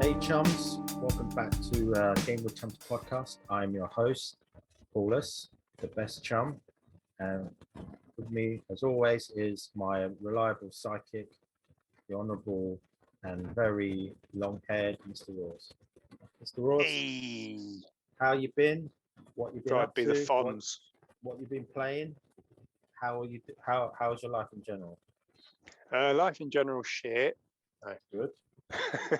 Hey chums, welcome back to Game with Chums Podcast. I'm your host, Paulus, the best chum, and with me, as always, is my reliable sidekick, the honourable and very long-haired Mr. Ross. Mr. Ross, Hey, how you been? What you been up be to? the Fonz. What you been playing? How are you? How's your life in general? Life in general, shit. No. Good.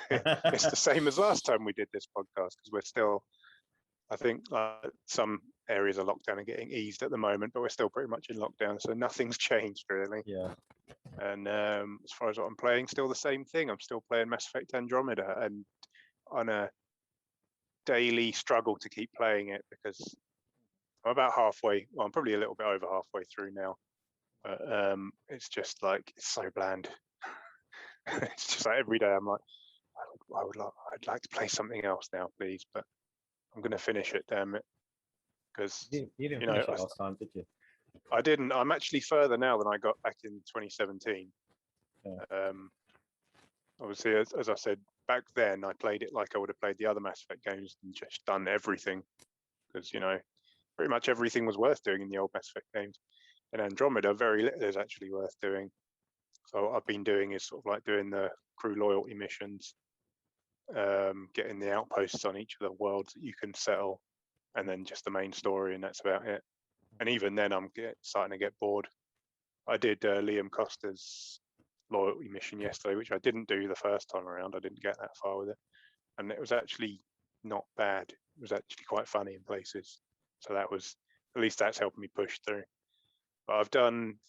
It's the same as last time we did this podcast because we're still, I think, some areas of lockdown are getting eased at the moment, but we're still pretty much in lockdown, so nothing's changed really. Yeah. And as far as what I'm playing, still the same thing. I'm still playing Mass Effect Andromeda, and on a daily struggle to keep playing it because I'm about halfway. Well, I'm probably a little bit over halfway through now, but it's just like it's so bland. It's just like every day I'm like, I'd like to play something else now, please, but I'm going to finish it, damn it. Because you didn't finish it last time, did you? I didn't. I'm actually further now than I got back in 2017. Yeah. Obviously, as I said back then, I played it like I would have played the other Mass Effect games and just done everything, because pretty much everything was worth doing in the old Mass Effect games. In Andromeda, very little is actually worth doing. So what I've been doing is sort of like doing the crew loyalty missions, getting the outposts on each of the worlds that you can settle, and then just the main story, and that's about it. And even then, I'm starting to get bored. I did Liam Costa's loyalty mission yesterday, which I didn't do the first time around. I didn't get that far with it, and it was actually not bad. It was actually quite funny in places. So that was, at least that's helping me push through. But I've done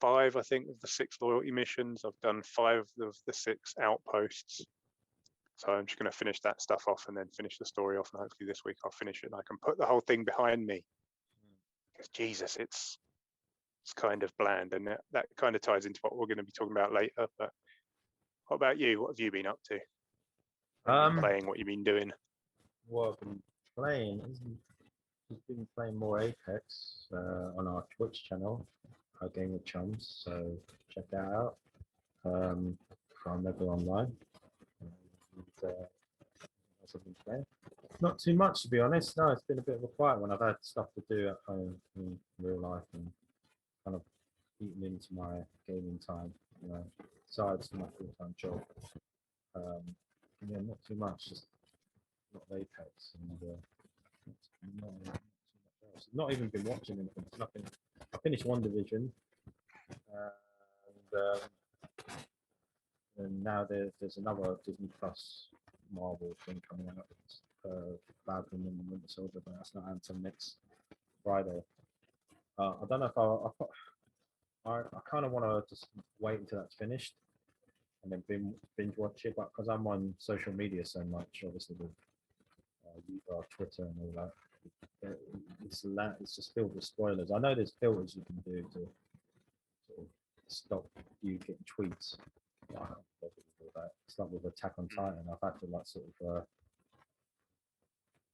5, I think, of the 6 loyalty missions. I've done 5 of the 6 outposts. So I'm just going to finish that stuff off and then finish the story off. And hopefully this week I'll finish it and I can put the whole thing behind me. Because Jesus, it's kind of bland. And that kind of ties into what we're going to be talking about later. But what about you? What have you been up to? What have you been playing? What have you been doing? What I've been playing, I've been playing more Apex on our Twitch channel, our Game with Chums, so check that out. I'm never online. I've been playing. Not too much, to be honest. No, it's been a bit of a quiet one. I've had stuff to do at home in real life and kind of eaten into my gaming time, besides my full-time job. Not too much, just not Apex and not too much else. Not even been watching anything. Nothing. I finished one division, and now there's another Disney Plus Marvel thing coming out. It's Falcon and Winter Soldier, but that's not Anthem next Friday. I don't know if I kind of want to just wait until that's finished and then binge watch it, but because I'm on social media so much, obviously with Twitter and all that, it's just filled with spoilers. I know there's filters you can do to sort of stop you getting tweets. It's like with Attack on Titan. I've had to sort of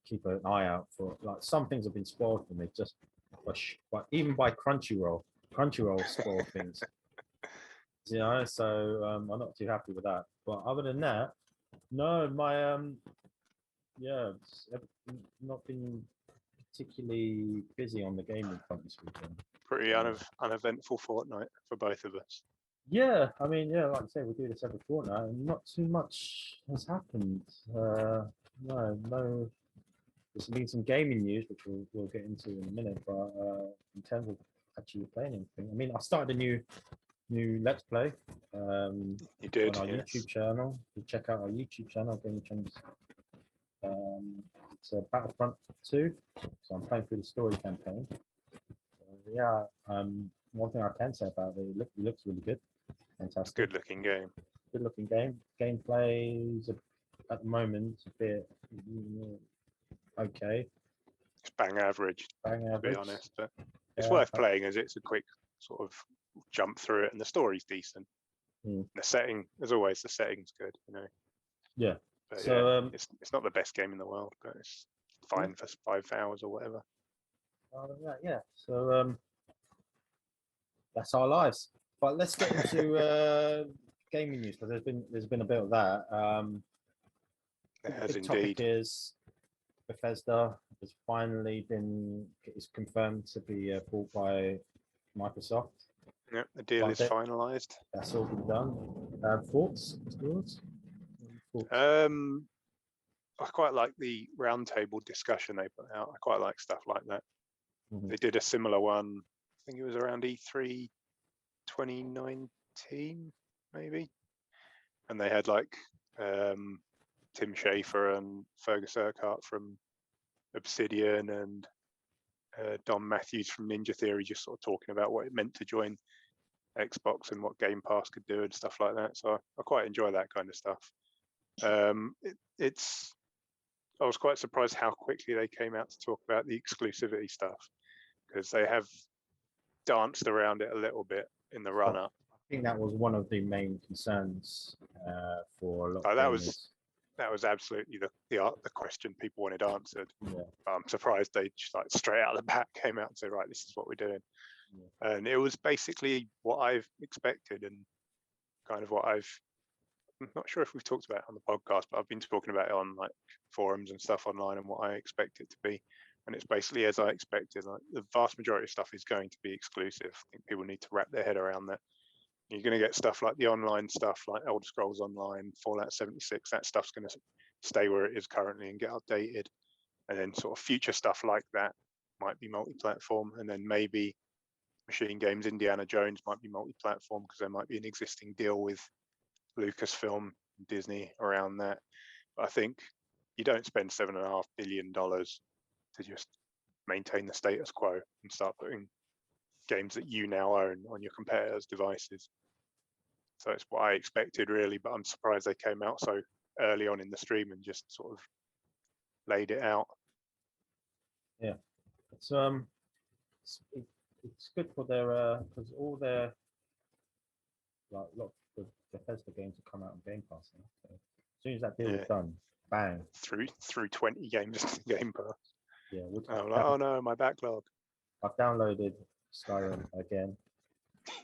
keep an eye out for some things have been spoiled for me just even by Crunchyroll. Crunchyroll spoiled things. So I'm not too happy with that. But other than that, no, my not been particularly busy on the gaming front this weekend. Pretty uneventful fortnight for both of us. Yeah, I mean, like I say, we do this every fortnight, and not too much has happened. No. There's been some gaming news, which we'll get into in a minute. But in terms of actually playing anything, I mean, I started a new Let's Play. You did on our yes. YouTube channel. You check out our YouTube channel, Game Chums. It's Battlefront 2, so I'm playing through the story campaign. One thing I can say about it looks really good. Fantastic. Good looking game. Good looking game. Gameplay is at the moment a bit okay. It's bang average, to be honest, but it's worth playing as it's a quick sort of jump through it, and the story's decent. The setting, as always, the setting's good, Yeah. But so it's not the best game in the world, but it's fine for 5 hours or whatever. So that's our lives. But let's get into gaming news, because there's been a bit of that. It has big topic indeed. is Bethesda has finally is confirmed to be bought by Microsoft. Yeah, the deal is finalised. That's all been done. Thoughts? Thoughts? I quite like the roundtable discussion they put out. I quite like stuff like that. Mm-hmm. They did a similar one. I think it was around E3 2019, maybe. And they had like Tim Schafer and Fergus Urquhart from Obsidian and Don Matthews from Ninja Theory, just sort of talking about what it meant to join Xbox and what Game Pass could do and stuff like that. So I quite enjoy that kind of stuff. I was quite surprised how quickly they came out to talk about the exclusivity stuff, because they have danced around it a little bit in the run up. I think that was one of the main concerns for a lot of gamers. That was absolutely the question people wanted answered. Yeah. I'm surprised they just like straight out of the back came out and said, right, this is what we're doing. Yeah. And it was basically what I've expected and kind of what I'm not sure if we've talked about it on the podcast, but I've been talking about it on like forums and stuff online and what I expect it to be. And it's basically as I expected. Like the vast majority of stuff is going to be exclusive. I think people need to wrap their head around that. You're going to get stuff like the online stuff, like Elder Scrolls Online, Fallout 76. That stuff's going to stay where it is currently and get updated. And then sort of future stuff like that might be multi-platform. And then maybe Machine Games Indiana Jones might be multi-platform because there might be an existing deal with Lucasfilm, Disney around that. But I think you don't spend $7.5 billion to just maintain the status quo and start putting games that you now own on your competitors' devices. So it's what I expected, really, but I'm surprised they came out so early on in the stream and just sort of laid it out. Yeah, it's good for their because all their like a lot of Bethesda games have come out on Game Pass now. So as soon as that deal is done, bang, through 20 games in Game Pass. Yeah, oh no, my backlog. I've downloaded Skyrim again.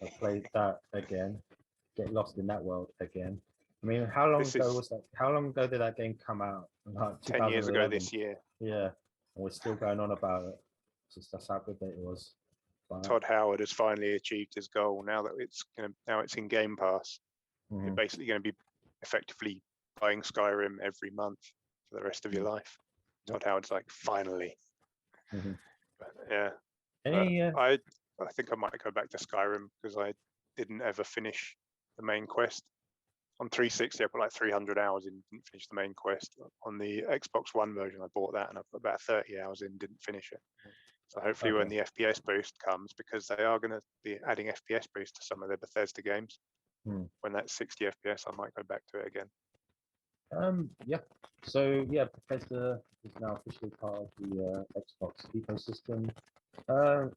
I've played that again. Get lost in that world again. I mean, how long ago was that? How long ago did that game come out? Like 10 years ago this year. Yeah, and we're still going on about it. Just that's how good that it was. But Todd Howard has finally achieved his goal. Now that it's in Game Pass, you're basically going to be effectively buying Skyrim every month for the rest of your life. Todd Howard's like, finally. But, yeah. I think I might go back to Skyrim because I didn't ever finish the main quest. On 360, I put like 300 hours in, didn't finish the main quest. On the Xbox One version, I bought that and I put about 30 hours in, didn't finish it. So hopefully when the FPS boost comes, because they are going to be adding FPS boost to some of their Bethesda games, when that's 60 FPS, I might go back to it again. Yeah. So yeah, Bethesda is now officially part of the Xbox ecosystem.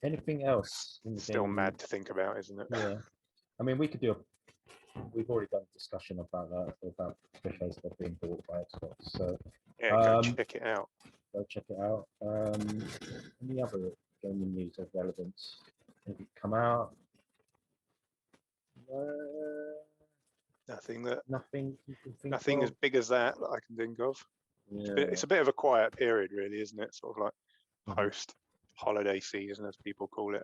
Anything else in the Still game? Mad to think about, isn't it? Yeah. I mean, we've already done a discussion about that, about Bethesda being bought by Xbox. So yeah, go check it out. Go check it out. Any other gaming news of relevance? Anything come out? Nothing as big as that I can think of. Yeah. It's a bit of a quiet period, really, isn't it? Sort of like post-holiday season, as people call it,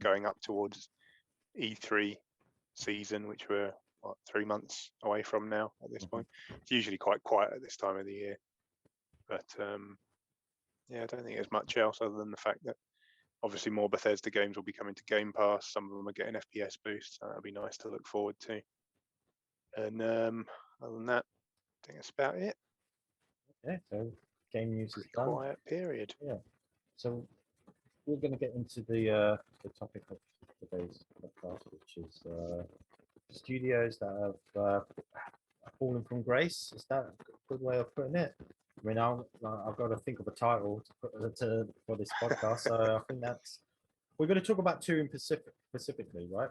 going up towards E3 season, which we're 3 months away from now at this point. It's usually quite quiet at this time of the year. But yeah, I don't think there's much else other than the fact that obviously more Bethesda games will be coming to Game Pass. Some of them are getting FPS boosts. So that'll be nice to look forward to. And other than that, I think that's about it. Yeah, so game news is done. Quiet period. Yeah. So we're going to get into the topic of today's podcast, which is studios that have fallen from grace. Is that a good way of putting it? I mean, I've got to think of a title for this podcast. So I think we're going to talk about two specifically, right?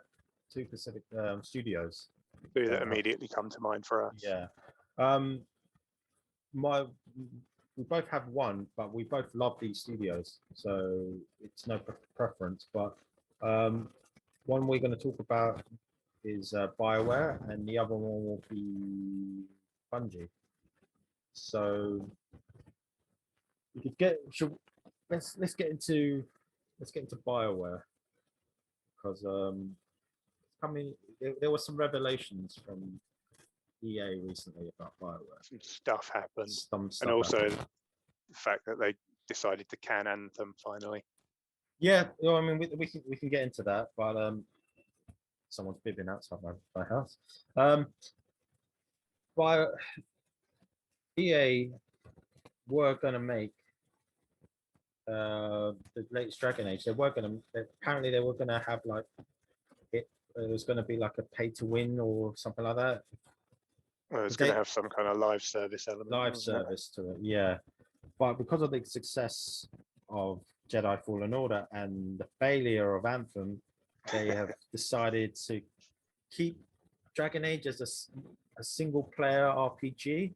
Two Pacific studios. Two that immediately come to mind for us. Yeah. We both have one, but we both love these studios, so it's no preference. But one we're going to talk about is Bioware, and the other one will be Bungie. So we could get. Let's get into Bioware, because there were some revelations from EA recently about Bioware. Some stuff happened, Some stuff and also happened. the fact that they decided to can Anthem finally. Yeah, well, I mean, we can get into that, but someone's bibbing outside my house. Bio EA were going to make the latest Dragon Age. Apparently they were going to have like it was going to be like a pay to win or something like that. Well, it's going to have some kind of live service element. Live service to it, yeah. But because of the success of Jedi Fallen Order and the failure of Anthem, they have decided to keep Dragon Age as a single player RPG.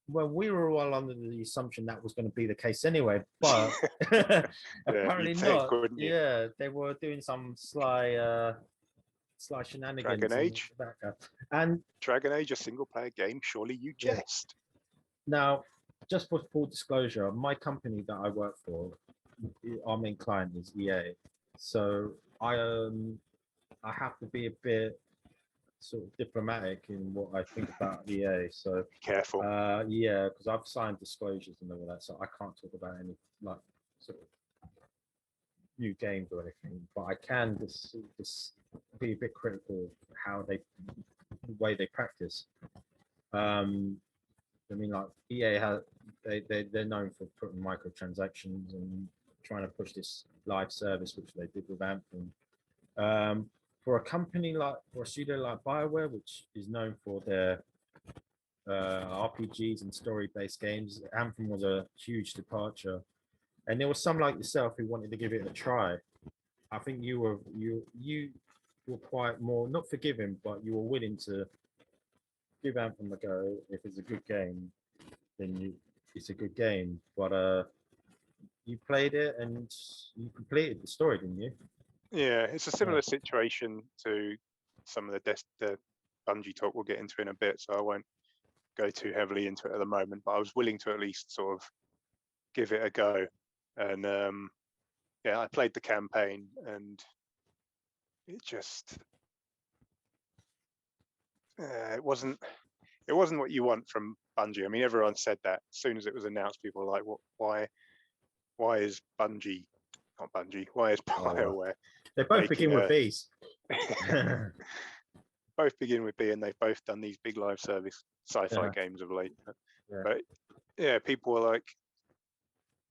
Well, we were all under the assumption that was going to be the case anyway, but apparently not. Yeah, they were doing some sly shenanigans. Dragon Age? And Dragon Age, a single player game, surely you jest. Now, just for full disclosure, my company that I work for, our main client is EA. So I have to be a bit sort of diplomatic in what I think about EA. So be careful. Yeah, because I've signed disclosures and all that, so I can't talk about any like sort of new games or anything. But I can just be a bit critical of how the way they practice. I mean, like EA they're known for putting microtransactions and trying to push this live service, which they did with Anthem. For a studio like Bioware, which is known for their RPGs and story-based games, Anthem was a huge departure. And there was some like yourself who wanted to give it a try. I think you were quite more not forgiving, but you were willing to give Anthem a go. If it's a good game, then it's a good game. But you played it and you completed the story, didn't you? Yeah, it's a similar situation to some of the Bungie talk we'll get into in a bit, so I won't go too heavily into it at the moment, but I was willing to at least sort of give it a go. And yeah, I played the campaign and it just it wasn't what you want from Bungie. I mean, everyone said that as soon as it was announced. People were like, "What? Why is Bungie not Bungie? Why is Bioware?" They both begin with B's. Both begin with B, and they've both done these big live service sci-fi games of late. But yeah, people were like,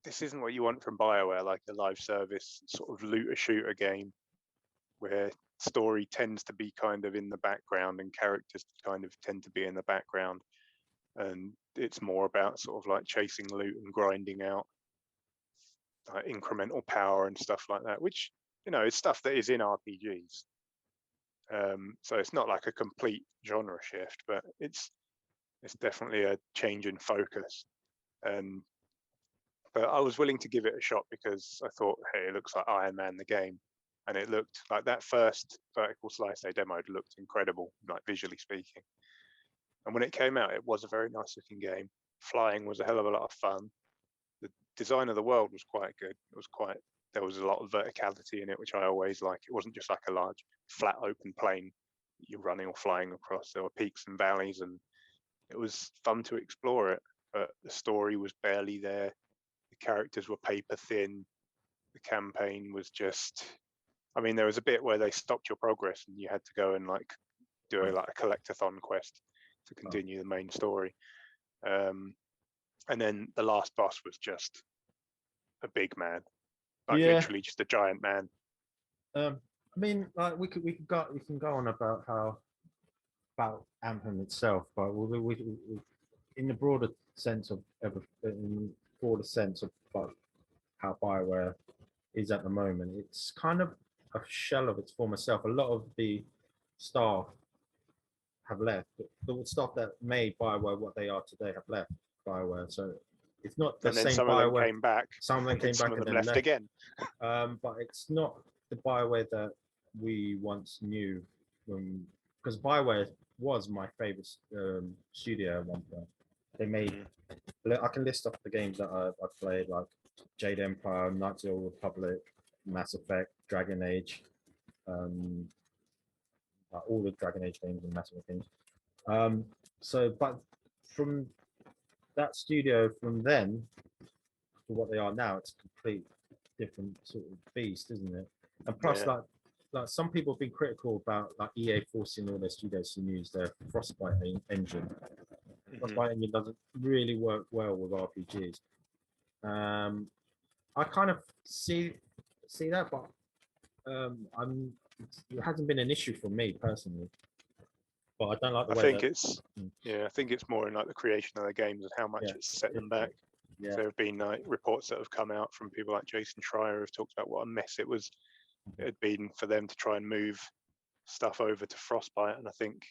"This isn't what you want from Bioware, like a live service sort of looter shooter game, where story tends to be kind of in the background and characters kind of tend to be in the background, and it's more about sort of like chasing loot and grinding out like incremental power and stuff like that, which, you know, it's stuff that is in RPGs. So it's not like a complete genre shift, but it's definitely a change in focus. But I was willing to give it a shot because I thought, hey, it looks like Iron Man the game, and it looked like that first vertical slice they demoed looked incredible, like visually speaking. And when it came out, it was a very nice looking game. Flying was a hell of a lot of fun. The design of the world was quite good. There was a lot of verticality in it, which I always like. It wasn't just like a large flat open plain you're running or flying across. There were peaks and valleys, and it was fun to explore it. But the story was barely there. The characters were paper thin. The campaign was just, I mean, there was a bit where they stopped your progress and you had to go and like do a collectathon quest to continue the main story. And then the last boss was just a big man, like literally just a giant man. I mean, like we can go on about Anthem itself, but we in the broader sense of how Bioware is at the moment, it's kind of a shell of its former self. A lot of the staff have left. The staff that made Bioware what they are today have left Bioware, so it's not the same some Bioware. Of them came back. Some of them came back and then left again. But it's not the Bioware that we once knew, because Bioware was my favorite studio at one point. They made. I can list off the games that I've played, like Jade Empire, Knights of the Old Republic, Mass Effect, Dragon Age, like all the Dragon Age games and Mass Effect games. But from that studio, from then to what they are now, it's a complete different sort of beast, isn't it? And plus, like some people have been critical about like EA forcing all their studios to use their Frostbite engine. Frostbite engine doesn't really work well with RPGs. I kind of see that, but it hasn't been an issue for me personally. But I don't like the way I think it's more in like the creation of the games and how much it's set them back. Yeah. So there have been like reports that have come out from people like Jason Schreier who've talked about what a mess it had been for them to try and move stuff over to Frostbite, and I think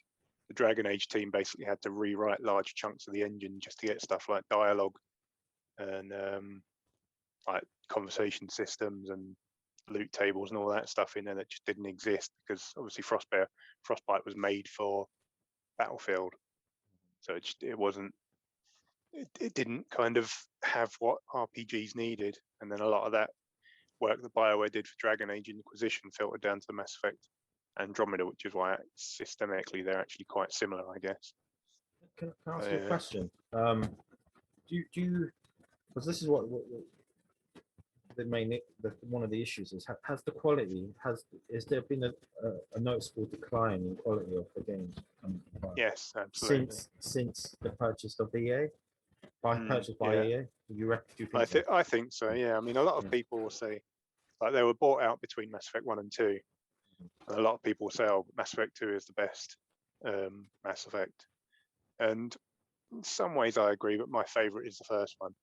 the Dragon Age team basically had to rewrite large chunks of the engine just to get stuff like dialogue and like conversation systems and loot tables and all that stuff in there that just didn't exist, because obviously Frostbite was made for Battlefield, so it didn't kind of have what RPGs needed. And then a lot of that work that Bioware did for Dragon Age Inquisition filtered down to Mass Effect Andromeda, which is why systemically they're actually quite similar, I guess. Can I ask you a question? Do you, because this is what the main one of the issues is, has the quality, has there been a noticeable decline in quality of the games? Yes, absolutely. Since the purchase of EA, purchased by EA, I think so. Yeah, I mean, a lot of people will say like they were bought out between Mass Effect 1 and 2. And a lot of people say, "Oh, Mass Effect 2 is the best Mass Effect," and in some ways I agree, but my favorite is the first one.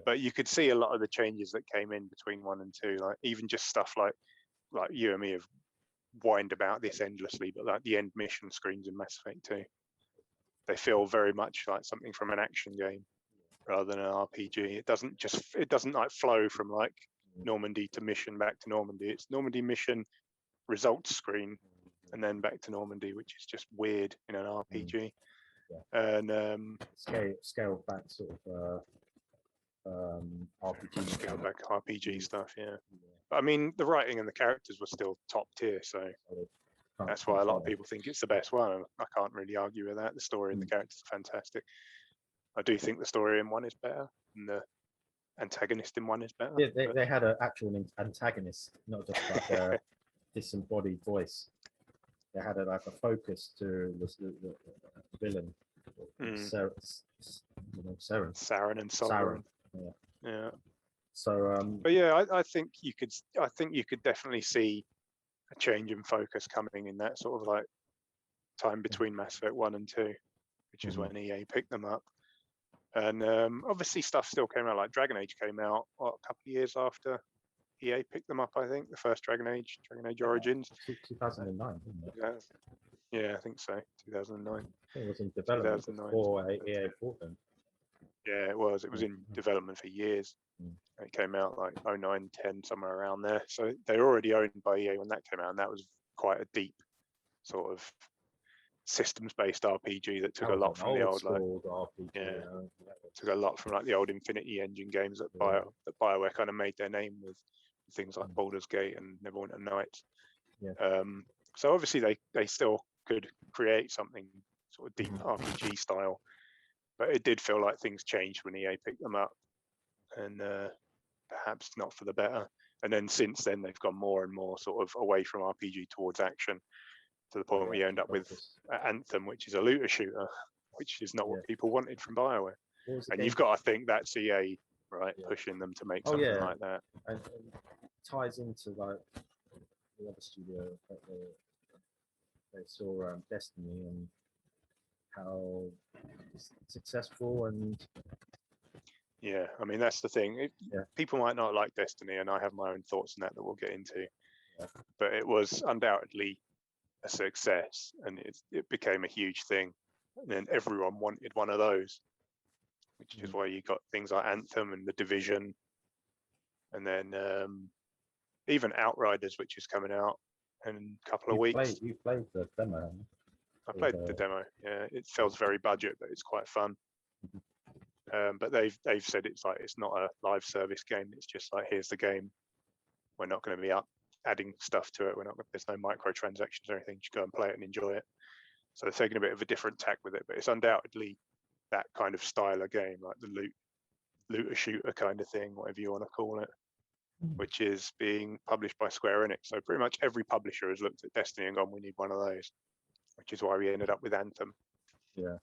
But you could see a lot of the changes that came in between 1 and 2, like even just stuff like you and me have whined about this endlessly, but like the end mission screens in Mass Effect 2, they feel very much like something from an action game rather than an RPG. It doesn't like flow from like Normandy to mission back to Normandy. It's Normandy mission, results screen, and then back to Normandy, which is just weird in an RPG. And scale back sort of RPG. Scale back RPG stuff, yeah. But I mean, the writing and the characters were still top tier, so that's why a lot of people think it's the best one. I can't really argue with that. The story and the characters are fantastic. I do think the story in 1 is better, and the antagonist in 1 is better. Yeah, they had an actual antagonist, not just like a disembodied voice. They had a focus to the villain, Saren and Sovereign. Yeah. So, but yeah, I think you could definitely see a change in focus coming in that sort of like time between Mass Effect 1 and 2, which is when EA picked them up. And obviously stuff still came out, like Dragon Age came out a couple of years after EA picked them up, I think, the first Dragon Age Origins. 2009, didn't it? Yeah, I think so, 2009. I think it was in development before EA bought them. Yeah, it was in development for years. It came out like 09, 10, somewhere around there. So they were already owned by EA when that came out, and that was quite a deep sort of systems-based RPG that took a lot from the old took a lot from like the old Infinity Engine games that Bioware kind of made their name with things like Baldur's Gate and Neverwinter Nights. So obviously they still could create something sort of deep RPG style, but it did feel like things changed when EA picked them up, and perhaps not for the better. And then since then they've gone more and more sort of away from RPG towards action, to the point where you end up with Anthem, which is a looter shooter, which is not what people wanted from Bioware. And you've got to think that's EA, right, pushing them to make something like that. And it ties into like the other studio that they saw Destiny and how successful and. Yeah, I mean that's the thing. People might not like Destiny, and I have my own thoughts on that we'll get into. But it was undoubtedly a success, and it became a huge thing, and then everyone wanted one of those, which is why you got things like Anthem and The Division, and then even Outriders, which is coming out in a couple of weeks. You played the demo. I played the demo. Yeah, it feels very budget, but it's quite fun. But they've said it's like it's not a live service game. It's just like, here's the game. We're not going to be adding stuff to it. There's no microtransactions or anything. Just go and play it and enjoy it. So they're taking a bit of a different tack with it, but it's undoubtedly that kind of style of game, like the looter shooter kind of thing, whatever you want to call it, which is being published by Square Enix. So pretty much every publisher has looked at Destiny and gone, we need one of those, which is why we ended up with Anthem. Yeah.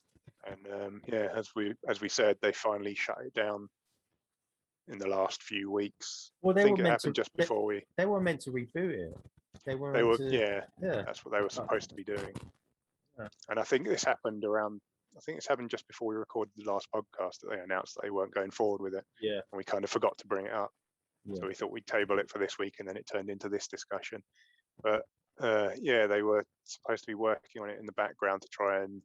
And as we said, they finally shut it down in the last few weeks. Well, I think it happened just before they were meant to reboot it. Yeah, that's what they were supposed to be doing. Yeah. And I think this happened just before we recorded the last podcast that they announced that they weren't going forward with it. Yeah. And we kind of forgot to bring it up. Yeah. So we thought we'd table it for this week, and then it turned into this discussion. But they were supposed to be working on it in the background to try and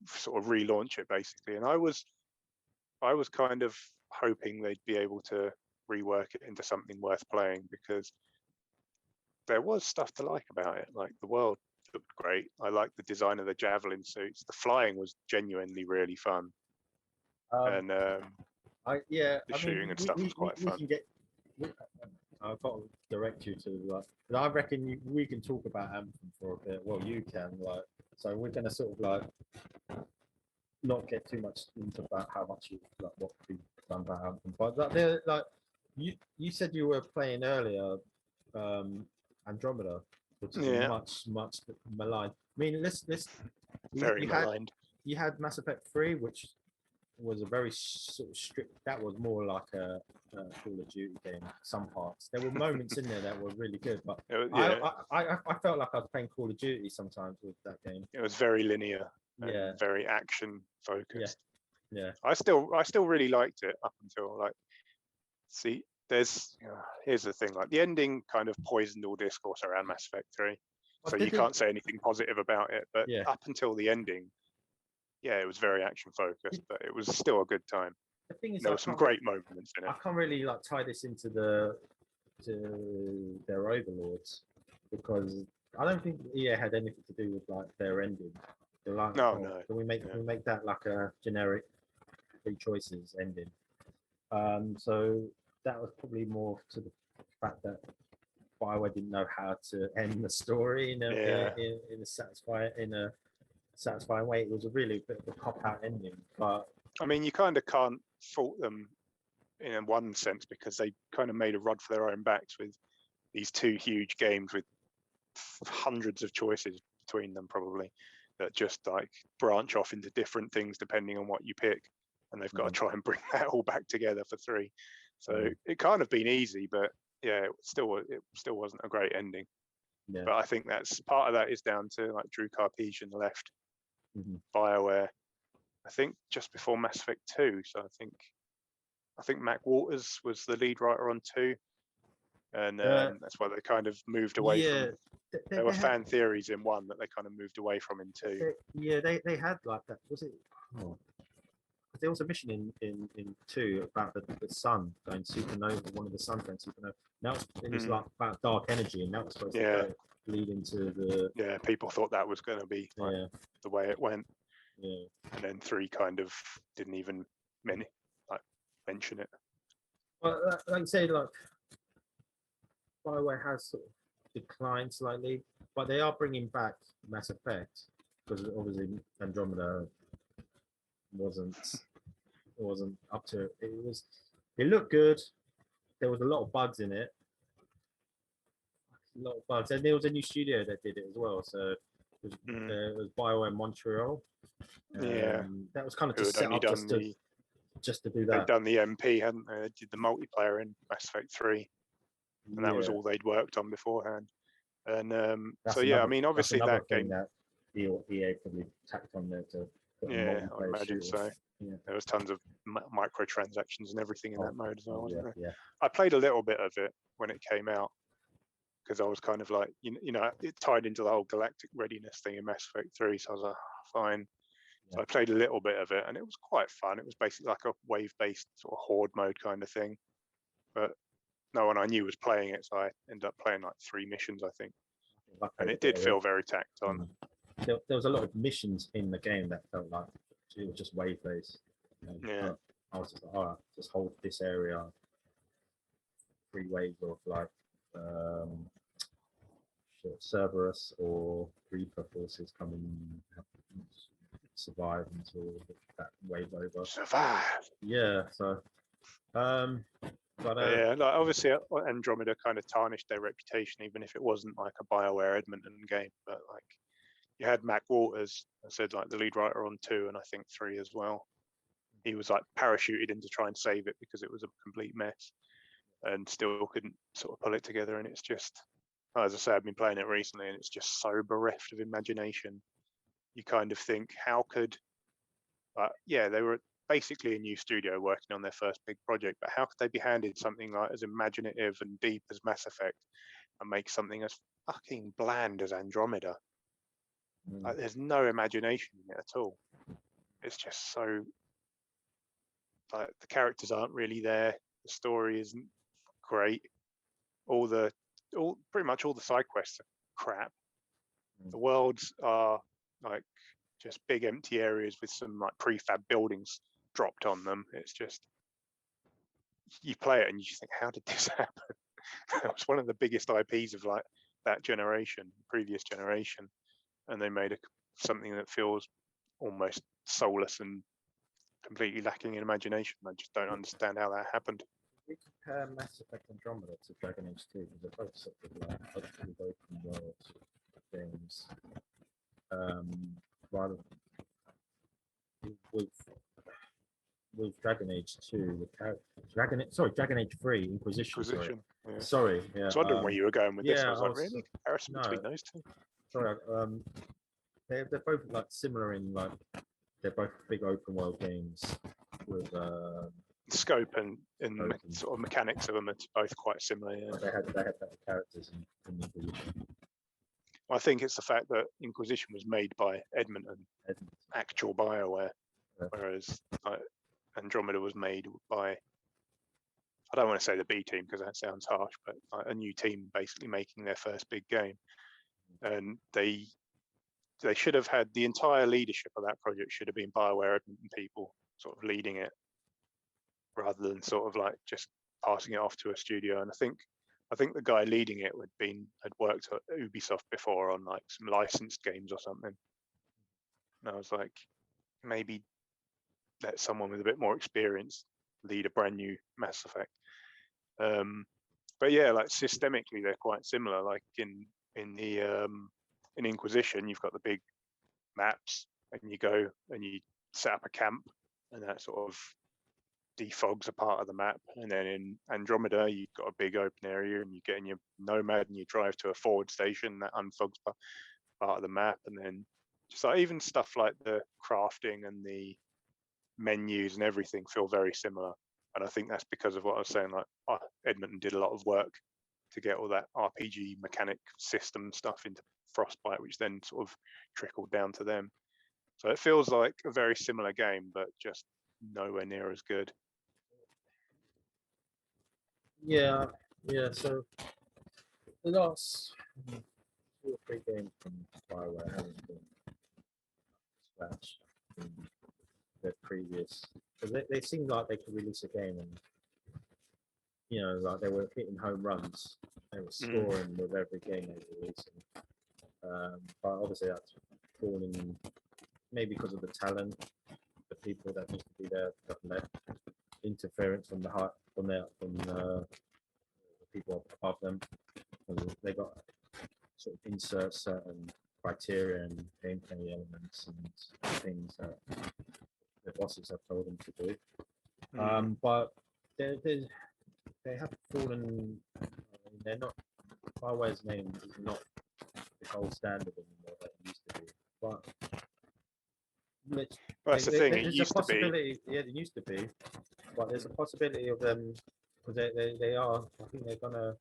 sort of relaunch it, basically. And I was kind of hoping they'd be able to rework it into something worth playing, because there was stuff to like about it. Like, the world looked great. I liked the design of the javelin suits. The flying was genuinely really fun. The shooting and stuff was quite fun. I've got to direct you to I reckon we can talk about Anthem for a bit. Well, you can, so we're going to sort of not get too much into about how much what we've done about Anthem. But you said you were playing earlier, Andromeda, which is much maligned. I mean, very maligned. You had Mass Effect 3, which was a very sort of strict. That was more like a Call of Duty game. Some parts, there were moments in there that were really good, but I felt like I was playing Call of Duty sometimes with that game. It was very linear, and very action focused. Yeah. I still really liked it up until here's the thing, like the ending kind of poisoned all discourse around Mass Effect 3. So you can't say anything positive about it, but up until the ending, it was very action focused, but it was still a good time. The thing is, there were some great moments in it. I can't really tie this into to their overlords, because I don't think EA had anything to do with their ending. They're like, no. Can we make that like a generic three choices ending? So that was probably more to the fact that Bioware didn't know how to end the story in a satisfying way. It was a really bit of a cop-out ending, but I mean, you kind of can't fault them in one sense, because they kind of made a rod for their own backs with these two huge games with hundreds of choices between them, probably, that just branch off into different things depending on what you pick, and they've got to try and bring that all back together for 3. So it can't have been easy, but it still wasn't a great ending. Yeah. But I think that's part of that is down to Drew Karpyshyn left Bioware, I think just before Mass Effect 2. So I think Mac Waters was the lead writer on 2, and that's why they kind of moved away from. There were fan theories in 1 that they kind of moved away from in 2. They had that. Was it? There was a mission in 2 about the sun going supernova. One of the suns going supernova. Now it was about dark energy, and that was supposed to lead into the. Yeah, people thought that was going to be the way it went. Yeah. And then 3 kind of didn't even mention it. Well, like you say, Bioware has sort of declined slightly, but they are bringing back Mass Effect, because obviously Andromeda wasn't up to it. It looked good. There was a lot of bugs in it. And there was a new studio that did it as well. So it was Bioware Montreal. That was kind of just set up just to do that. They'd done the MP, hadn't they? They did the multiplayer in Mass Effect 3, and that was all they'd worked on beforehand. And I mean, obviously that game that EA probably tacked on there to. I imagine so. Yeah. There was tons of microtransactions and everything in that mode as well, wasn't there? Yeah. I played a little bit of it when it came out, because I was kind of like, it tied into the whole galactic readiness thing in Mass Effect 3, so I was like, fine. So I played a little bit of it, and it was quite fun. It was basically like a wave-based sort of horde mode kind of thing, but no one I knew was playing it, so I ended up playing 3 missions, I think, and it did feel very tacked on. There was a lot of missions in the game that felt like it was just wave-based. Yeah. I was just like, all right, just hold this area, 3 waves of like Cerberus or Reaper forces come and survive until that wave over. Survive. Yeah, so but Yeah, like obviously Andromeda kind of tarnished their reputation, even if it wasn't like a Bioware Edmonton game. But like you had Mac Waters, I said, like the lead writer on 2 and I think 3 as well. He was like parachuted in to try and save it because it was a complete mess, and still couldn't sort of pull it together. And it's just, as I say, I've been playing it recently, and it's just so bereft of imagination. You kind of think, how could, yeah, they were basically a new studio working on their first big project, but how could they be handed something like as imaginative and deep as Mass Effect and make something as fucking bland as Andromeda? Like, there's no imagination in it at all. It's just so, like, the characters aren't really there. The story isn't great. Pretty much all the side quests are crap. The worlds are like just big empty areas with some like prefab buildings dropped on them. It's just, you play it and you just think, how did this happen? It was one of the biggest IPs of like that generation, previous generation, and they made something that feels almost soulless and completely lacking in imagination. I just don't understand how that happened. We compare Mass Effect Andromeda to Dragon Age 2 because they're both sort of like open world games. Rather with Dragon Age 2, Dragon Age 3, Inquisition. Sorry, yeah. I was wondering where you were going with this. I was like, really? Comparison between those two? Sorry, they're both like similar in like they're both big open world games with scope and sort of mechanics of them are both quite similar. Yeah. They had better characters in Inquisition. I think it's the fact that Inquisition was made by Edmonton. Actual Bioware, whereas Andromeda was made by, I don't want to say the B team because that sounds harsh, but a new team basically making their first big game, and they should have had the entire leadership of that project should have been Bioware Edmonton people sort of leading it, rather than sort of like just passing it off to a studio. And I think the guy leading it had worked at Ubisoft before on like some licensed games or something. And I was like, maybe let someone with a bit more experience lead a brand new Mass Effect. But yeah, like systemically they're quite similar. Like in Inquisition, you've got the big maps, and you go and you set up a camp, and that sort of defogs a part of the map. And then in Andromeda, you've got a big open area, and you get in your Nomad and you drive to a forward station that unfogs part of the map. And then just like even stuff like the crafting and the menus and everything feel very similar. And I think that's because of what I was saying, like Edmonton did a lot of work to get all that RPG mechanic system stuff into Frostbite, which then sort of trickled down to them. So it feels like a very similar game, but just nowhere near as good. Yeah. So the last 2 or 3 games from Bioware haven't been scratch in the previous, because they seemed like they could release a game and like they were hitting home runs. They were scoring with every game they were releasing. But obviously that's falling maybe because of the talent, the people that used to be there got left, interference from the people above them. They got sort of insert certain criteria and gameplay elements and things that the bosses have told them to do. But they have fallen. They're not. Bioware's name is not the gold standard anymore that it used to be. But that's the thing. It used to be. Yeah, it used to be. But there's a possibility of them because they are. I think they're gonna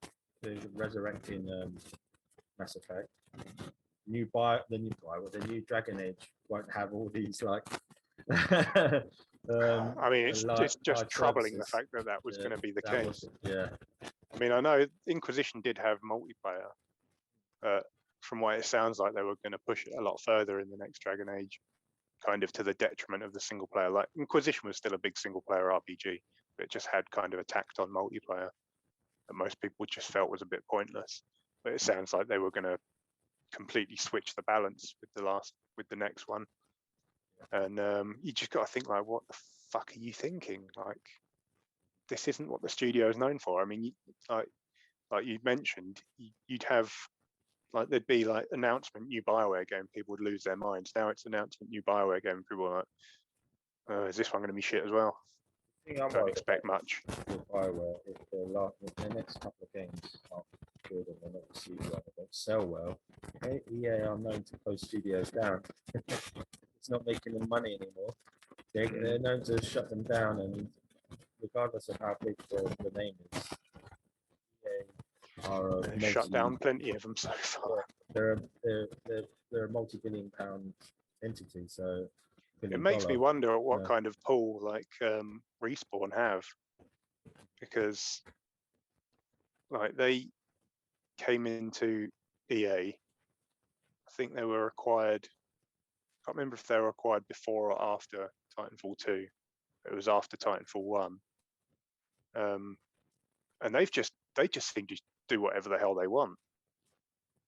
resurrecting Mass Effect. The new Dragon Age won't have all these like. I mean, it's just troubling services. The fact that was going to be the case. I mean, I know Inquisition did have multiplayer, but from what it sounds like, they were going to push it a lot further in the next Dragon Age. kind of to the detriment of the single player. Like Inquisition was still a big single player RPG, but it just had kind of a tacked on multiplayer that most people just felt was a bit pointless. But it sounds like they were going to completely switch the balance with the next one. And you just got to think, like, what the fuck are you thinking? Like, this isn't what the studio is known for. I mean, like you mentioned, you'd have, like, there'd be like announcement new Bioware game, people would lose their minds. Now it's announcement new Bioware game, people are like, is this one going to be shit as well? Don't expect much. With Bioware, if the next couple of games aren't good and they're not received well, they don't sell well, EA are known to close studios down. It's not making them money anymore. They're known to shut them down, and regardless of how big the name is, EA are shut down plenty of them so far. Yeah, they're a multi-billion-pound entity, so it makes me wonder at what kind of pull like Respawn have, because like they came into EA, I think they were acquired, I can't remember if they were acquired before or after Titanfall 2. It was after Titanfall 1. And they just seem to do whatever the hell they want.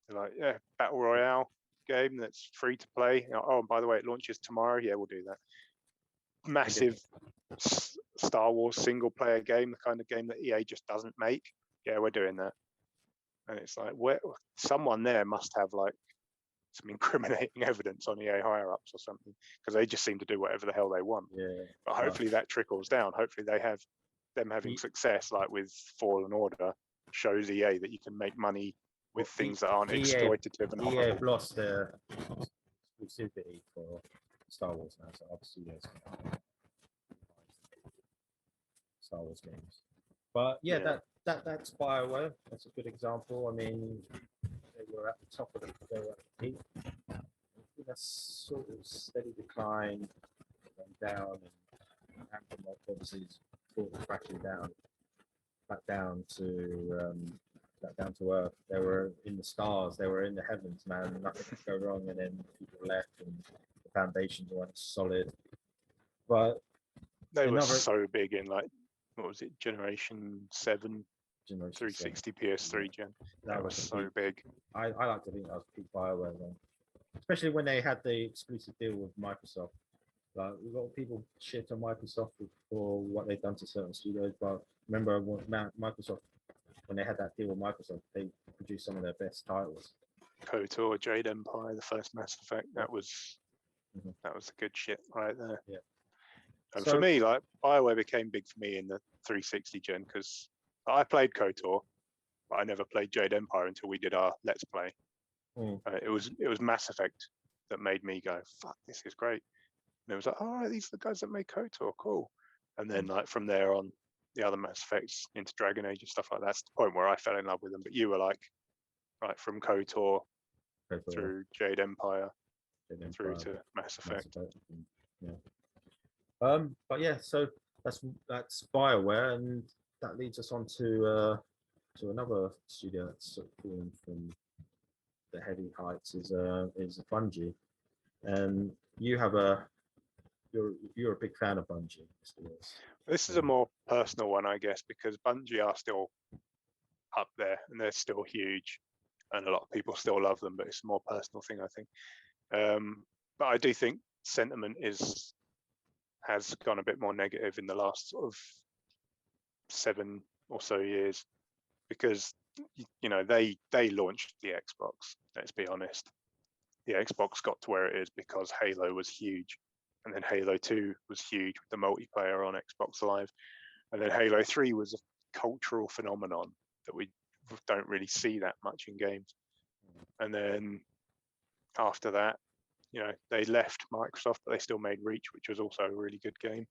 They're like, yeah, Battle Royale game that's free to play. Oh, and by the way, it launches tomorrow. Yeah, we'll do that. Massive Star Wars single player game, the kind of game that EA just doesn't make. Yeah, we're doing that. And it's like, someone there must have like some incriminating evidence on EA higher ups or something, because they just seem to do whatever the hell they want. Yeah. But hopefully that trickles down. Hopefully they have them having success, like with Fallen Order, shows EA that you can make money with things that aren't exploitative and horrible. EA have lost their exclusivity for Star Wars now, so other studios can Star Wars games. But that's Bioware. That's a good example. I mean, they were at the top of they were at the peak. That's sort of steady decline, went down, and Anthem obviously is crashing down, back down to earth. They were in the stars, they were in the heavens, man. Nothing could go wrong, and then people left, and the foundations weren't solid. But they were so big in, like, what was it, Generation 7, 360 PS3 gen. That was so big. I like to think that was peak Bioware then, especially when they had the exclusive deal with Microsoft. Like, we've got people shit on Microsoft for what they've done to certain studios, but remember when Microsoft, when they had that deal with Microsoft, they produced some of their best titles. KOTOR, Jade Empire, the first Mass Effect, that was the good shit right there. Yeah. And for me, like, Bioware became big for me in the 360 gen, because I played KOTOR, but I never played Jade Empire until we did our Let's Play. It was Mass Effect that made me go, fuck, this is great. And it was like, oh, right, these are the guys that made KOTOR, cool. And then, like, from there on, the other Mass Effects into Dragon Age and stuff like that, that's the point where I fell in love with them. But you were like, right, from KOTOR through Jade Empire, through to Mass Effect. Yeah. But yeah, so that's Bioware, and that leads us on to another studio that's sort of fallen from the heavy heights is Bungie, and you're a big fan of Bungie. This is a more personal one, I guess, because Bungie are still up there and they're still huge, and a lot of people still love them. But it's a more personal thing, I think. But I do think sentiment has gone a bit more negative in the last sort of 7 or so years, because they launched the Xbox. Let's be honest, the Xbox got to where it is because Halo was huge, and then Halo 2 was huge with the multiplayer on Xbox Live, and then Halo 3 was a cultural phenomenon that we don't really see that much in games. And then after that, they left Microsoft, but they still made Reach, which was also a really good game.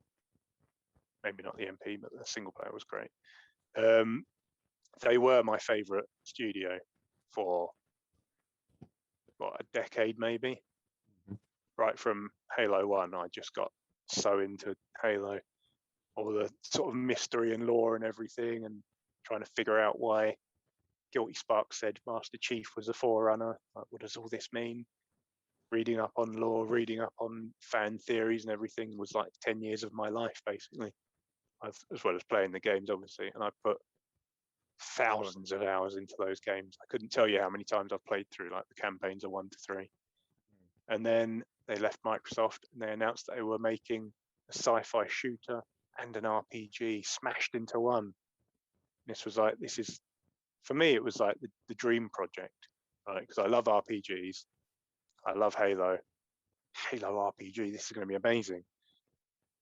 Maybe not the MP, but the single player was great. They were my favorite studio for a decade, maybe. Right from Halo 1, I just got so into Halo, all the sort of mystery and lore and everything, and trying to figure out why Guilty Spark said Master Chief was a forerunner. Like, what does all this mean? reading up on lore, reading up on fan theories and everything was like 10 years of my life, basically, as well as playing the games, obviously. And I put thousands of hours into those games. I couldn't tell you how many times I've played through like the campaigns of 1 to 3. And then they left Microsoft and they announced that they were making a sci-fi shooter and an RPG smashed into one. This was like, for me, it was like the dream project, right? Because I love RPGs. I love Halo. Halo RPG, this is going to be amazing.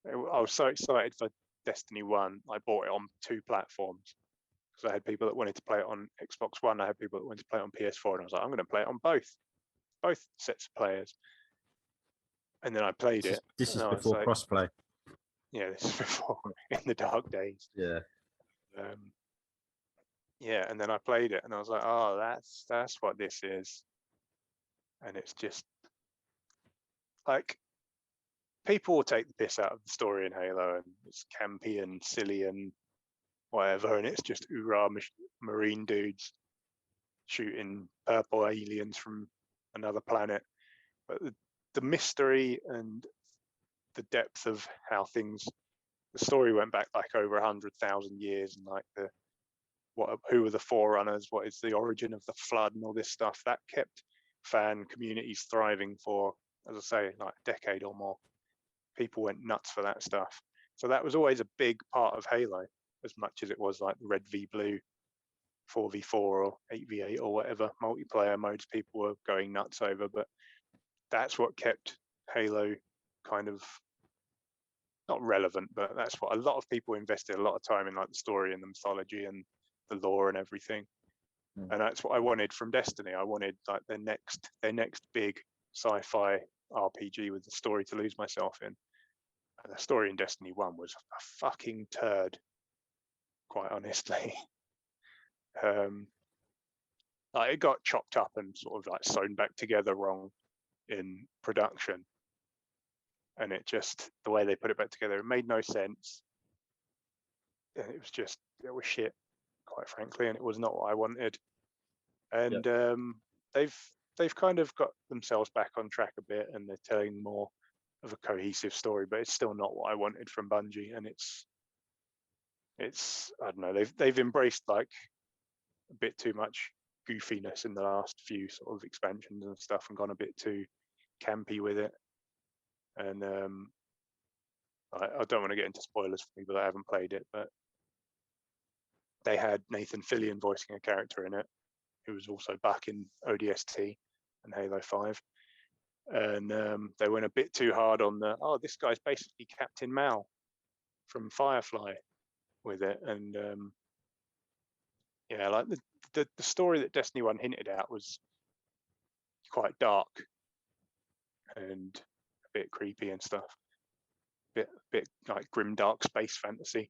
I was so excited for Destiny 1. I bought it on 2 platforms. Because I had people that wanted to play it on Xbox One. I had people that wanted to play it on PS4. And I was like, I'm going to play it on both sets of players. And then I played it. This is before crossplay. Yeah, this is before, in the dark days. Yeah. Yeah, and then I played it and I was like, oh, that's what this is. And it's just like, people will take the piss out of the story in Halo and it's campy and silly and whatever, and it's just hoorah marine dudes shooting purple aliens from another planet. But the mystery and the depth of how the story went back like over 100,000 years, and like who were the forerunners, what is the origin of the flood, and all this stuff that kept fan communities thriving for, as I say, like a decade or more. People went nuts for that stuff. So that was always a big part of Halo, as much as it was like the red v blue 4v4 or 8v8 or whatever multiplayer modes people were going nuts over. But that's what kept Halo kind of not relevant, but that's what a lot of people invested a lot of time in, like the story and the mythology and the lore and everything. And that's what I wanted from Destiny. I wanted like their next big sci-fi RPG with a story to lose myself in. And the story in Destiny 1 was a fucking turd, quite honestly. Like it got chopped up and sort of like sewn back together wrong in production. And it just, the way they put it back together, it made no sense. And it was shit, quite frankly, and it was not what I wanted. And they've kind of got themselves back on track a bit, and they're telling more of a cohesive story, but it's still not what I wanted from Bungie. And it's I don't know, they've embraced like a bit too much goofiness in the last few sort of expansions and stuff, and gone a bit too campy with it. And I don't want to get into spoilers for people that haven't played it, but they had Nathan Fillion voicing a character in it, who was also back in ODST and Halo 5. And they went a bit too hard on this guy's basically Captain Mal from Firefly with it. And yeah, like the story that Destiny 1 hinted at was quite dark and a bit creepy and stuff. Bit like grim dark space fantasy.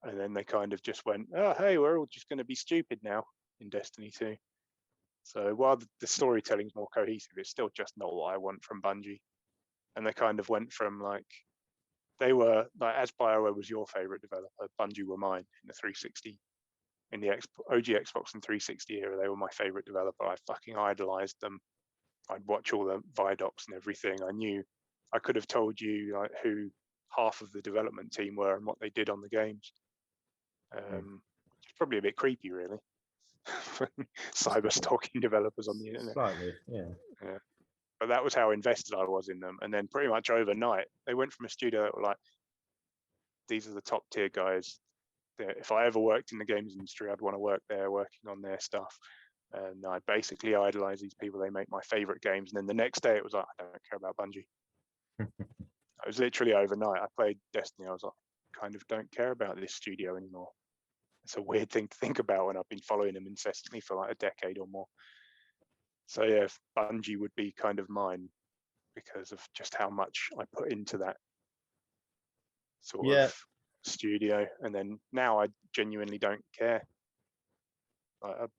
And then they kind of just went, oh, hey, we're all just going to be stupid now in Destiny 2. So while the storytelling's more cohesive, it's still just not what I want from Bungie. And they kind of went from like, they were like, as Bioware was your favorite developer, Bungie were mine in the 360, in the OG Xbox and 360 era. They were my favorite developer. I fucking idolized them. I'd watch all the Vidocs and everything. I could have told you like who half of the development team were and what they did on the games. It's probably a bit creepy, really. Cyber stalking developers on the internet. Slightly, yeah. But that was how invested I was in them. And then pretty much overnight, they went from a studio that were like, these are the top tier guys. If I ever worked in the games industry, I'd want to work there working on their stuff. And I basically idolize these people. They make my favorite games. And then the next day it was like, I don't care about Bungie. It was literally overnight. I played Destiny. I was like, kind of don't care about this studio anymore. It's a weird thing to think about when I've been following them incessantly for like a decade or more. So yeah, Bungie would be kind of mine because of just how much I put into that sort of studio. And then now I genuinely don't care.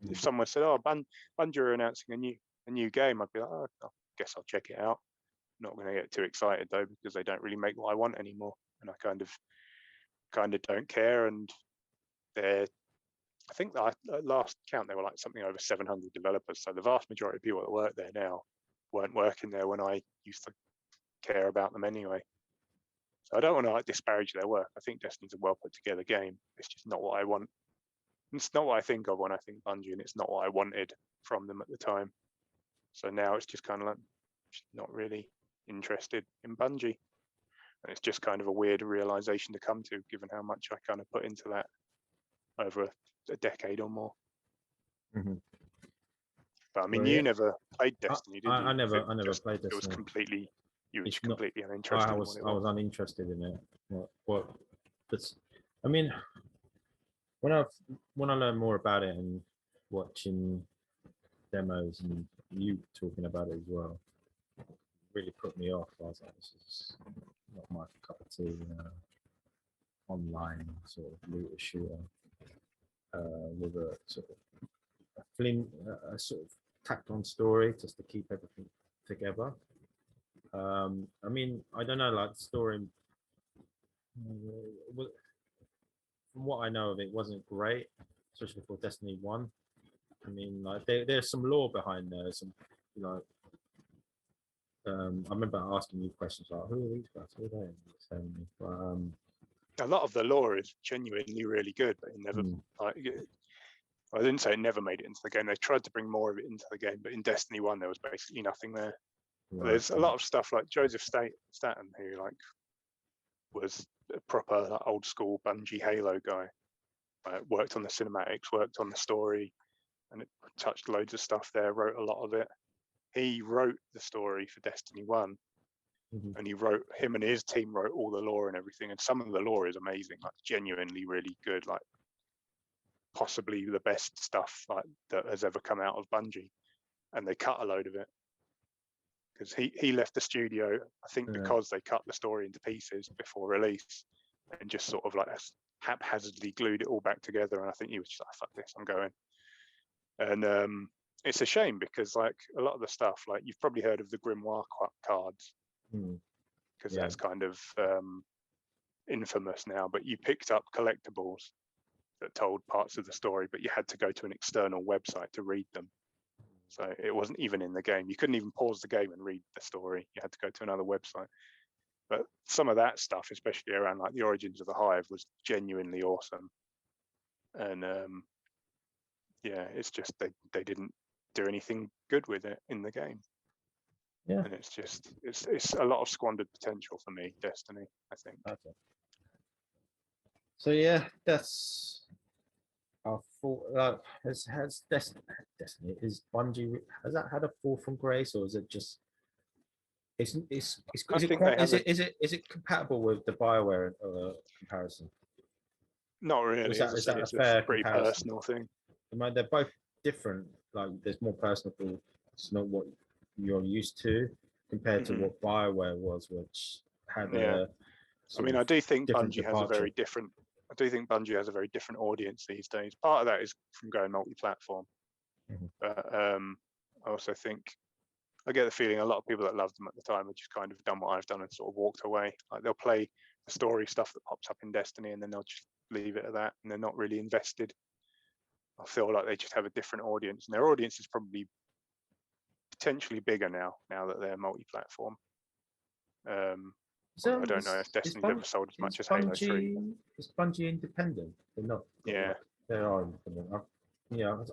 If someone said, "Oh, Bungie are announcing a new game," I'd be like, "Oh, I guess I'll check it out." Not going to get too excited though, because they don't really make what I want anymore, and I kind of don't care. And I think that at last count, there were like something over 700 developers. So the vast majority of people that work there now weren't working there when I used to care about them anyway. So I don't want to like disparage their work. I think Destiny's a well put together game. It's just not what I want. It's not what I think of when I think Bungie, and it's not what I wanted from them at the time. So now it's just kind of like just not really interested in Bungie. And it's just kind of a weird realization to come to, given how much I kind of put into that over a decade or more. Mm-hmm. But I mean, Well, you yeah. never played Destiny, did you? I never played Destiny. It was completely, you were It's completely uninterested. I was uninterested in it. What? I mean, when I learned more about it and watching demos and you talking about it as well, it really put me off. I was like, this is not my cup of tea. Online sort of looter shooter with a sort of a sort of tacked on story just to keep everything together. I mean, I don't know, like the story. From what I know of it, wasn't great, especially for Destiny 1. I mean, like there's some lore behind there. Some, you know, I remember asking you questions like, "Who are these guys? Who are they?" Telling me, but, a lot of the lore is genuinely really good, but it never. I didn't say it never made it into the game. They tried to bring more of it into the game, but in Destiny 1, there was basically nothing there. Right. There's a lot of stuff like Joseph Staten, who like was a proper like, old school Bungie Halo guy. Worked on the cinematics, worked on the story, and it touched loads of stuff there. Wrote a lot of it. He wrote the story for Destiny 1, and him and his team wrote all the lore and everything. And some of the lore is amazing, like genuinely really good, like possibly the best stuff like that has ever come out of Bungie. And they cut a load of it because he left the studio, I think, because they cut the story into pieces before release and just sort of like haphazardly glued it all back together. And I think he was just like, fuck this, I'm going. And it's a shame because like a lot of the stuff, like you've probably heard of the Grimoire cards, because that's kind of infamous now, but you picked up collectibles that told parts of the story, but you had to go to an external website to read them. So it wasn't even in the game. You couldn't even pause the game and read the story. You had to go to another website. But some of that stuff, especially around like the origins of the Hive, was genuinely awesome. And it's just they didn't do anything good with it in the game. Yeah. And it's just it's a lot of squandered potential for me, Destiny, I think. Okay. So yeah, that's our thought. Has Destiny is Bungie, has that had a fall from grace, or is it just is it compatible with the Bioware comparison? Not really. Is that a fair pretty comparison? Personal thing? I mean, they're both different. Like, there's more personal. It's not what you're used to compared to what Bioware was, which had a. I mean, I do think Bungie has a very different. I do think Bungie has a very different audience these days. Part of that is from going multi-platform, but I also think I get the feeling a lot of people that loved them at the time have just kind of done what I've done and sort of walked away. Like they'll play the story stuff that pops up in Destiny, and then they'll just leave it at that, and they're not really invested. I feel like they just have a different audience, and their audience is probably potentially bigger now that they're multi-platform. I don't know if Destiny's ever sold as much as Halo 3. Is Bungie independent? They're not. Yeah. They are independent.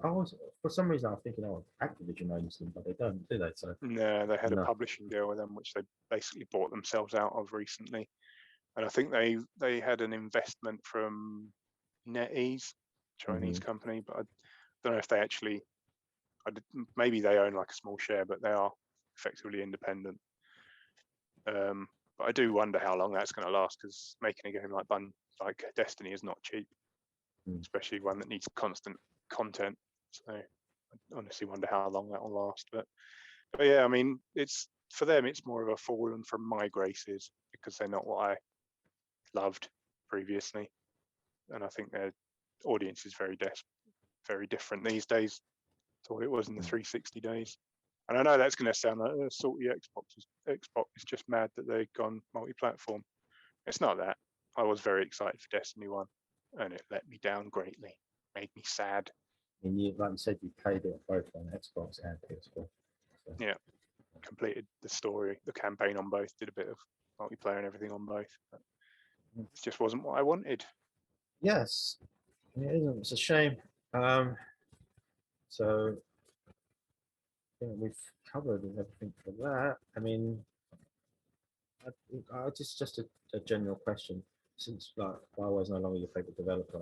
I was, for some reason, I was thinking, Activision owns them, but they don't, do they? So no, they had a publishing deal with them, which they basically bought themselves out of recently. And I think they had an investment from NetEase, Chinese company, but I don't know if they actually. Maybe they own like a small share, but they are effectively independent. But I do wonder how long that's going to last, because making a game like Destiny is not cheap, especially one that needs constant content. So I honestly wonder how long that will last. But yeah, I mean, it's for them, it's more of a fallen from my graces because they're not what I loved previously, and I think their audience is very different these days to what it was in the 360 days. And I know that's going to sound like salty Xbox is just mad that they've gone multi-platform. It's not that. I was very excited for Destiny 1, and it let me down greatly. Made me sad. And like you said, you played it both on Xbox and PS4. So. Yeah. completed the story, the campaign on both, did a bit of multiplayer and everything on both. But it just wasn't what I wanted. Yes, it isn't. It's a shame. So I think we've covered everything for that. I mean, I just a general question. Since like Bioware is no longer your favorite developer,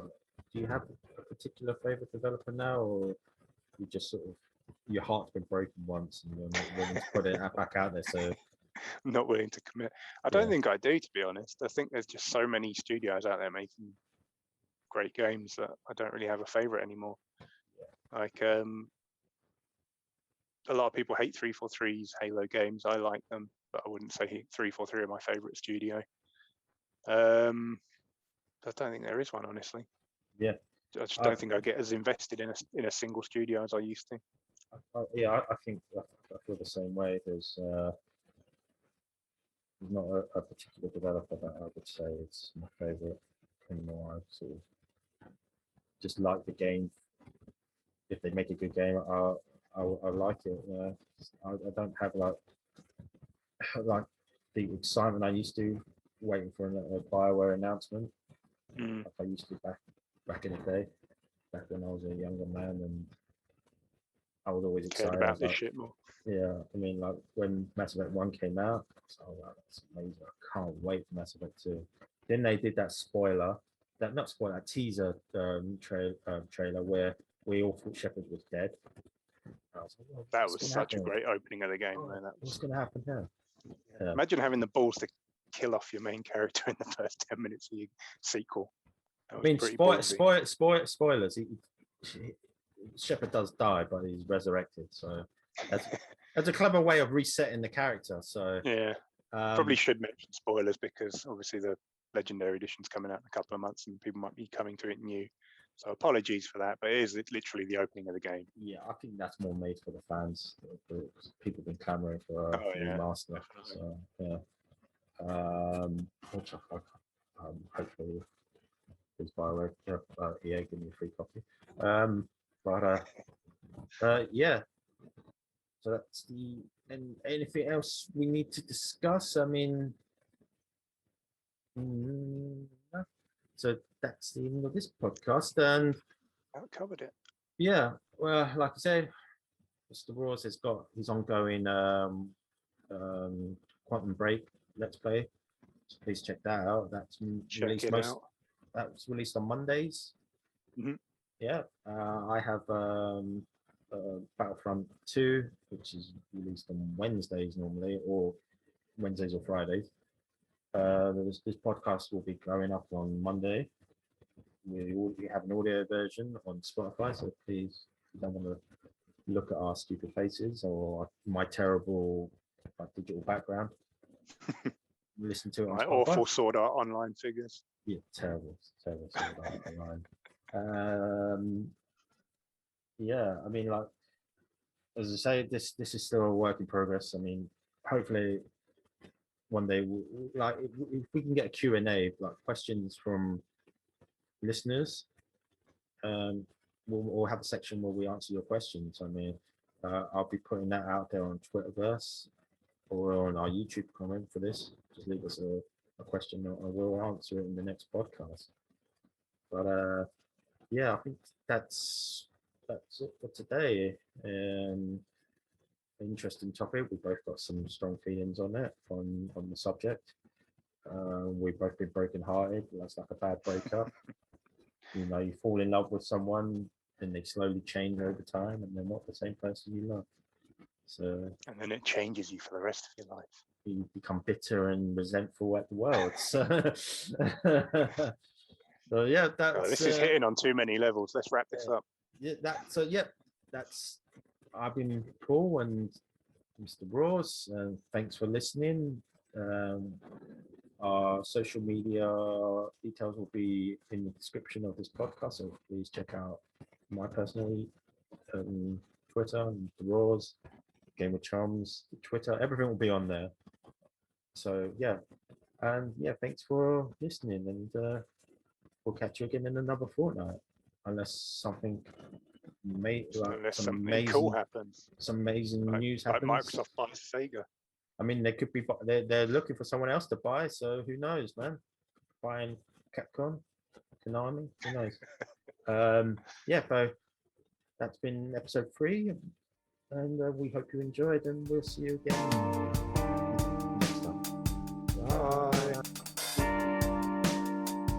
do you have a particular favorite developer now, or you just sort of your heart's been broken once and you're not willing to put it back out there? So I'm not willing to commit. I don't think I do, to be honest. I think there's just so many studios out there making great games that I don't really have a favorite anymore. Like a lot of people hate 343's Halo games. I like them, but I wouldn't say 343 are my favorite studio. I don't think there is one, honestly. Yeah, I just don't think I get as invested in a single studio as I used to. I think I feel the same way. There's not a particular developer that I would say it's my favorite anymore. I sort of just like the game. If they make a good game, I like it. I don't have like the excitement I used to waiting for a Bioware announcement. Like I used to back in the day, back when I was a younger man, and I was always excited about this shit more. Yeah, I mean, like when Mass Effect 1 came out, I was like, oh, that's amazing. I can't wait for Mass Effect 2. Then they did that teaser trailer where we all thought Shepard was dead. Was like, well, that was such a great opening of the game. What's going to happen now? Yeah. Imagine having the balls to kill off your main character in the first 10 minutes of your sequel. I mean, spoilers. Shepard does die, but he's resurrected. So that's a clever way of resetting the character. So yeah, probably should mention spoilers because obviously the Legendary Edition's coming out in a couple of months, and people might be coming to it new. So apologies for that, but it is literally the opening of the game. Yeah, I think that's more made for the fans. People have been clamoring for a remaster. So yeah, which hopefully is Bioware, EA give me a free copy. Yeah. So that's and anything else we need to discuss? I mean, no. So that's the end of this podcast, and that covered it. Yeah, well, like I said, Mr. Roars has got his ongoing Quantum Break Let's Play. So please check that out. That's released on Mondays. Mm-hmm. Yeah, I have Battlefront 2, which is released on Wednesdays normally, or Wednesdays or Fridays. This podcast will be going up on Monday. We have an audio version on Spotify, so please, if you don't want to look at our stupid faces or my terrible digital background, listen to it on my Spotify. Awful Sword Art Online figures. Yeah, terrible Sword Art Online. Yeah, I mean, like as I say, this is still a work in progress. I mean, hopefully one day, like if we can get a Q&A, like questions from listeners, we'll have a section where we answer your questions. I mean, I'll be putting that out there on Twitterverse or on our YouTube comment for this. Just leave us a question and we'll answer it in the next podcast. But yeah, I think that's it for today. Interesting topic. We've both got some strong feelings on it, on the subject. We've both been broken-hearted. That's like a bad breakup. You know, you fall in love with someone and they slowly change over time, and they're not the same person you love. So, and then it changes you for the rest of your life. You become bitter and resentful at the world. So, so yeah, that's. This is hitting on too many levels. Let's wrap this up. Yeah, that's. I've been Paul and Mr. Ross. Thanks for listening. Our social media details will be in the description of this podcast, so please check out my personal Twitter, Mr. Roars, Game of Chums, Twitter, everything will be on there. So yeah, and yeah, thanks for listening, and we'll catch you again in another fortnight, unless something Unless some something amazing, cool happens. some amazing news Like happens. Microsoft buys Sega. I mean, they could be they're looking for someone else to buy, so who knows, man? Buying Capcom, Konami, who knows? Yeah, so that's been episode 3, and we hope you enjoyed, and we'll see you again